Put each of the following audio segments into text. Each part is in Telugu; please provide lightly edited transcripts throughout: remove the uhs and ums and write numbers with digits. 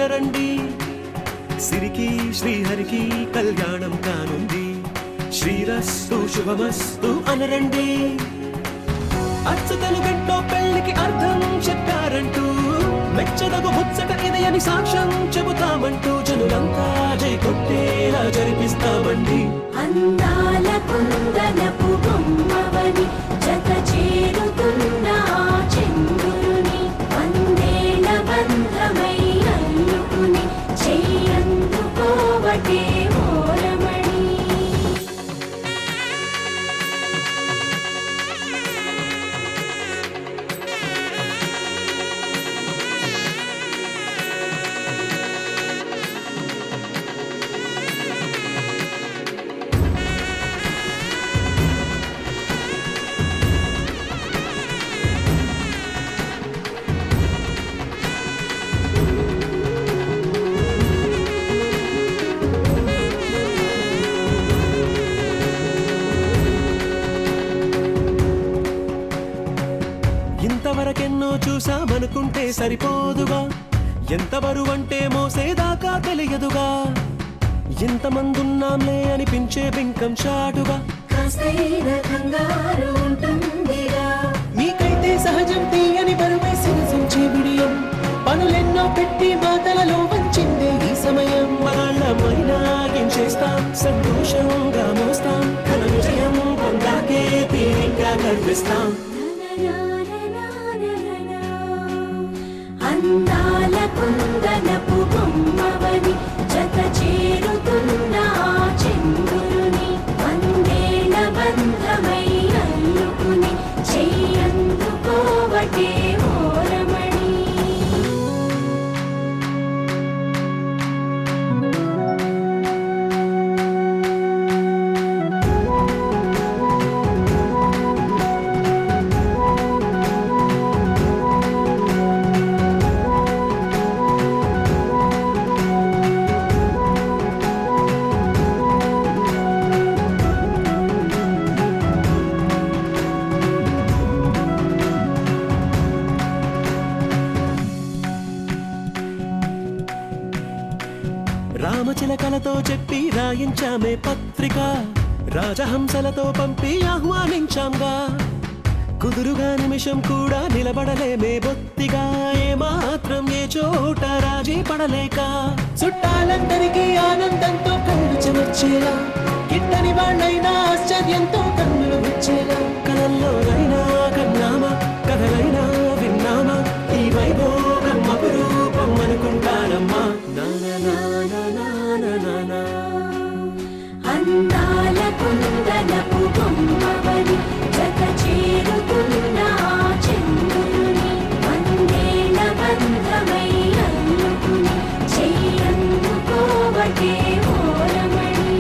వినరండి, సిరికి శ్రీహరికి కళ్యాణం కానుంది, శ్రీరస్తు శుభమస్తు అనరండి. అచ్చతలు గంటో పెళ్లికి అర్థం చెప్పారంటూ, మెచ్చదగు ముచ్చట ఇది అని సాక్ష్యం చెబుతామంటూ, జనులంతా జై కొట్టేలా జరిపిస్తామండి. అందాల కుందనపు బొమ్మవని జత చేరుతున్న చంద్రుని, వందేల బంధమై అల్లుకుని చెయ్యందుకోవటే ఓరమణి. ఇంతవరకెన్నో చూసామనుకుంటే సరిపోదుగా, ఎంత బరువంటే మోసేదాకా తెలియదుగా, ఇంతమందున్నాంలే అనిపించే బింకం చాటుగా, కాస్తైన కంగారు ఉంటుందిగా. మీకైతే సహజం తీయని బరువే సిరసించే విడియం, పనులెన్నో పెట్టి మాటలలో వంచిందే ఈ సమయం. మనాళ్ళమైనా ఏం చేస్తాం, సంతోషంగా మోస్తాం, ఘన విజయం పొందాకే తీరిగ్గా కనిపిస్తాం. అందాల కుందనపు బొమ్మవని జత చేరుతున్న చంద్రుని, వందేల బంధమై అల్లుకుని చెయ్యందుకోవటే ఓరమణి. రామచిలకలతో చెప్పి రాయించామే పత్రిక, రాజహంసలతో పంపి ఆహ్వానించాంగా, కుదురుగా నిమిషం కూడా నిలబడలేమే బొత్తిగా, ఏమాత్రం ఏ చోట రాజీ పడలేక, చుట్టాలందరికీ ఆనందంతో కళ్ళు చెమర్చేలా, గిట్టని వాళ్ళైనా ఆశ్చర్యంతో కన్నులు వచ్చేలా, కలల్లోనైనా కన్నామా, కథలైనా విన్నామా, ఈ వైభోగం అపురూపం అనుకుంటానమ్మా. అందాల కుందనపు బొమ్మవని జత చేరుతున్న చంద్రుని, వందేల బంధమై అల్లుకుని చెయ్యందుకోవటే ఓరమణి.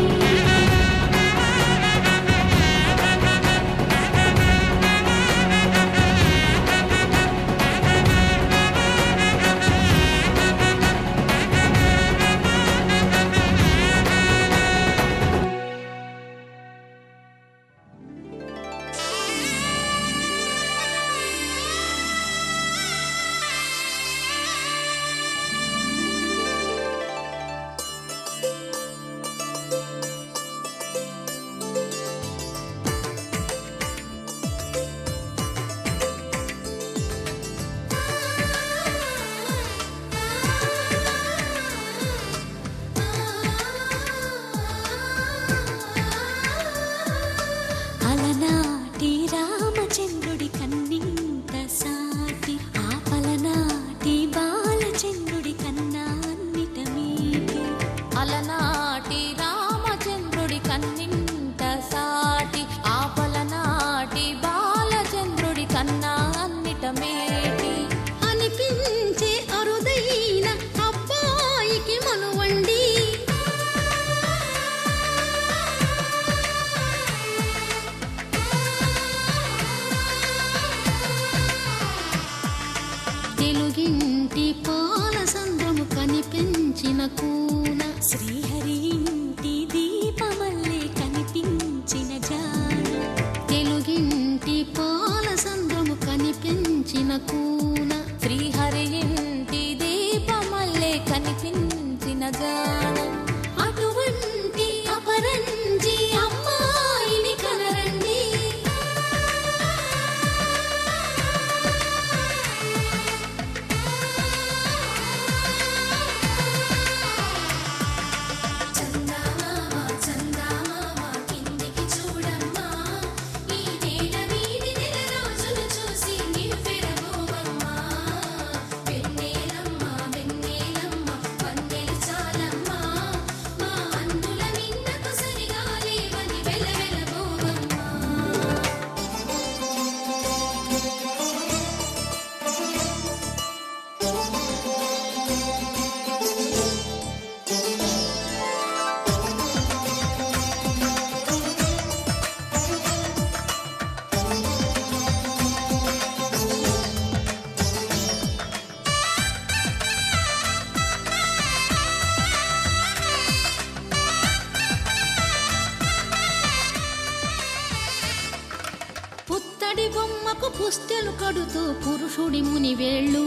పుస్తెలు కడుతూ పురుషుడి ముని వేళ్ళు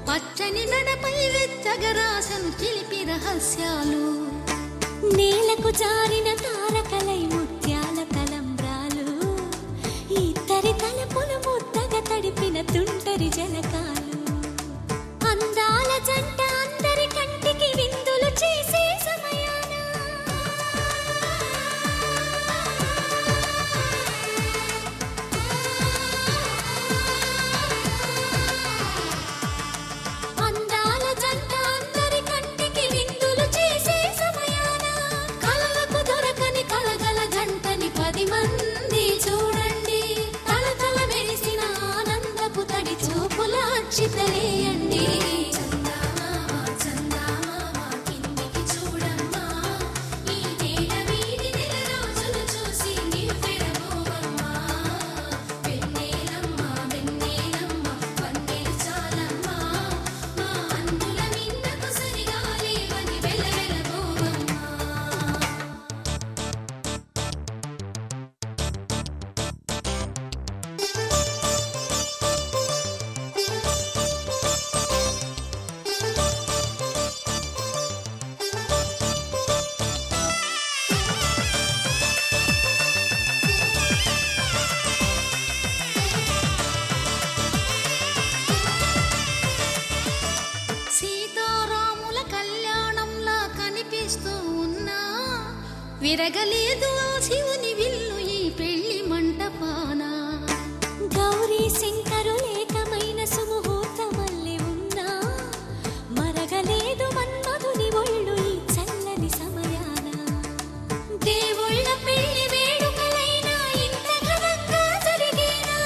పచ్చని నడపై వెచ్చగరాసను చిలిపి రహస్యాలు నేలకు జారిన తారకలై ముత్యాల తలంబ్రాలు ఇద్దరి తలపులు ముద్దగా తడిపిన తుంటరి జలకాలు అందాల జంట అందరి కంటికి విందులు చేసే సమయాన అందాల జంట అందరి కంటికి విందులు చేసే సమయాన కలలకు దొరకని కలగల జంటని 10 మంది చూడండి తలతల మెరిసిన ఆనందపు తడి చూపుల అక్షితలేయండి సీతారాముల కళ్యాణంలా కనిపిస్తూ ఉన్నా విరగలేదు ఆ శివుని విల్లు ఈ పెళ్లి మంటపాన గౌరీ శంకరులేకమైన సుముహూర్తమల్లె ఉన్నా మరగలేదు మన్మధుని ఒళ్ళు ఈ చల్లని సమయాన దేవుళ్ళ పెళ్లి వేడుకలైనా ఇంత ఘనంగా జరిగేనా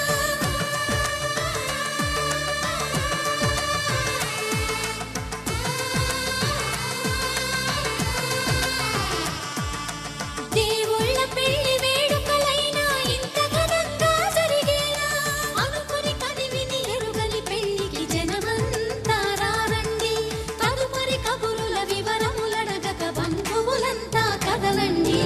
దేవుళ్ళ పెళ్లి వేడుకలైనా ఇంత ఘనంగా జరిగేనా అనుకుని కదివిని ఎరుగని పెళ్లికి జనమంతా రారండి తదుపరి కబురుల వివరములడగక బంధువులంతా కదలండి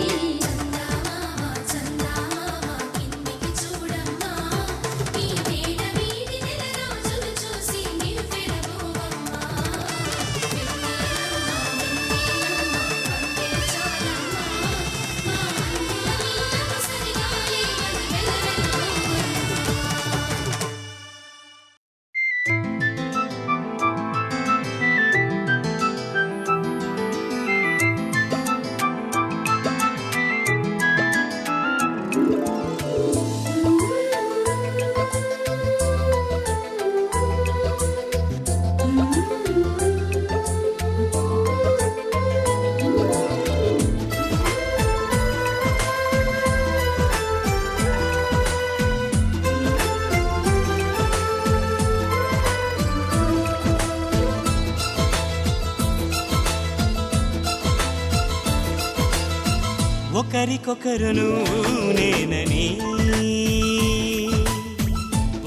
ఒకరికొకరును నేనని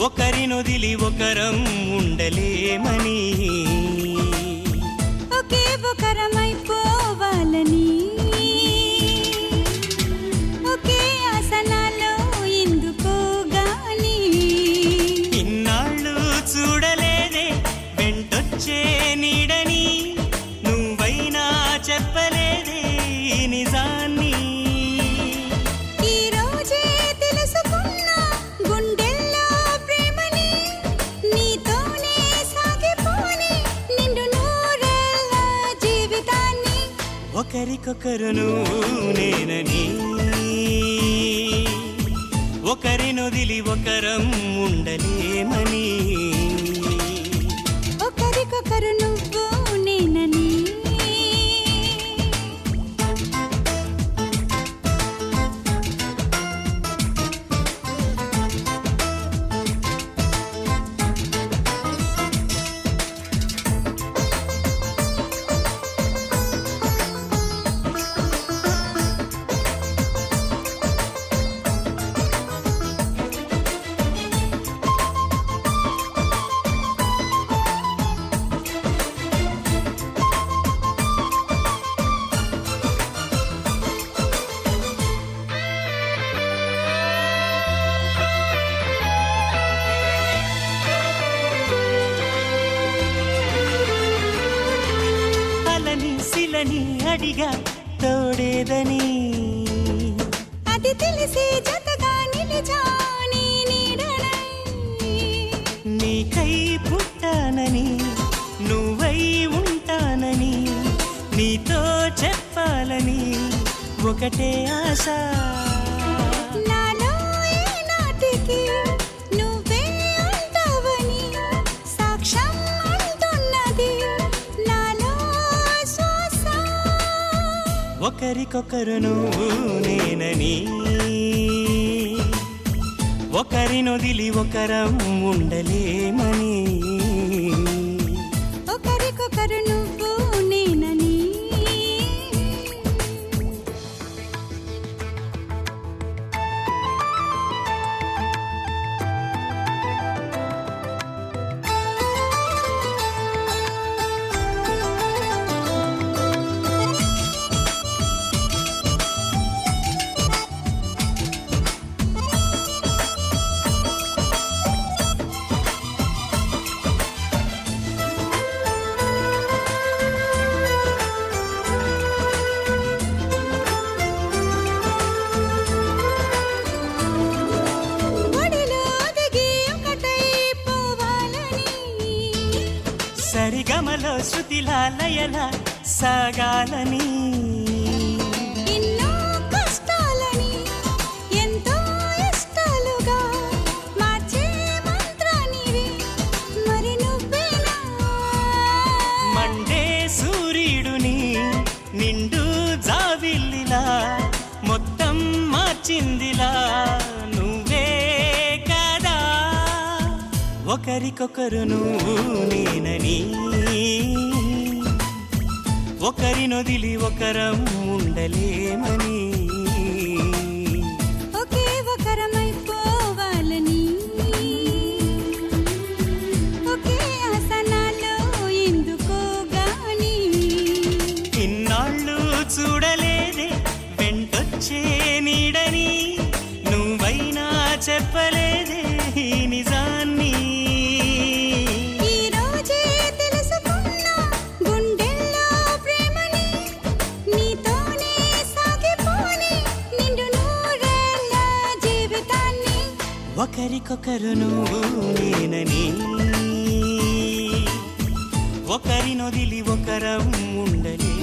ఒకరినొదిలి ఒకరం ఉండలేమని ఒకే ఒకరమైపోవాలని ఒకే ఆసనాలో ఎందుకో గాని ఇన్నాళ్ళు చూడలేదే వెంటొచ్చే నీడని నువ్వైనా చెప్పలేదే ఈ నిజాన్ని ఈ రోజే తెలుసుకున్నా గుండెల్లో ప్రేమని నీతోనే సాగిపోని నిండు నూరేళ్ళ జీవితాన్ని ఒకరికొకరును నేనని ఒకరినొదిలి ఒకరం ఉండలేమని ఒకరికొకరు నువ్వు నేనని నీడని అడిగా తోడేదని అది తెలిసి జతగా నిలిచా నీ నీడనై. నీకై పుట్టానని నువ్వై ఉంటానని నీతో చెప్పాలని ఒకటే ఆశ. నాలో ఏనాటికి నువ్వే ఉంటావని సాక్ష్యం అంటున్నది నాలో శ్వాస. ఒకరికొకరు నువ్వు నేనని ఒకరినొదిలి ఒకరం ఉండలేమని ఒకరికొకరు నువ్వు నేనని. ఒడిలో దిగి ఒకటై పోవాలని సరిగమలో శృతిలా లయల సాగాలని ఎన్నో కష్టాలని ఎంతో ఇష్టాలుగా మార్చే మంత్రానివి మరి నువ్వేనా. మండే సూర్యుడుని నిండు జాబిల్లిలా మొత్తం మార్చిందిలా నువ్వే కదా. ఒకరికొకరు నువ్వు నేనని ఒకరినొదిలి ఒకరం ఉండలేమని ఒకే ఒకరమైపోవాలని ఒకే ఆసనాలో ఎందుకో గాని ఇన్నాళ్ళు చూడలేదే వెంటొచ్చే నీడని నువ్వైనా చెప్పలేదే ఈ నిజాన్ని. ఈ రోజే తెలుసుకున్నా గుండెల్లో ప్రేమని నీతోనే సాగిపోని నిండు నూరేళ్ళ జీవితాన్ని. ఒకరికొకరు నువ్వు నేనని ఒకరినొదిలి ఒకరం ఉండలే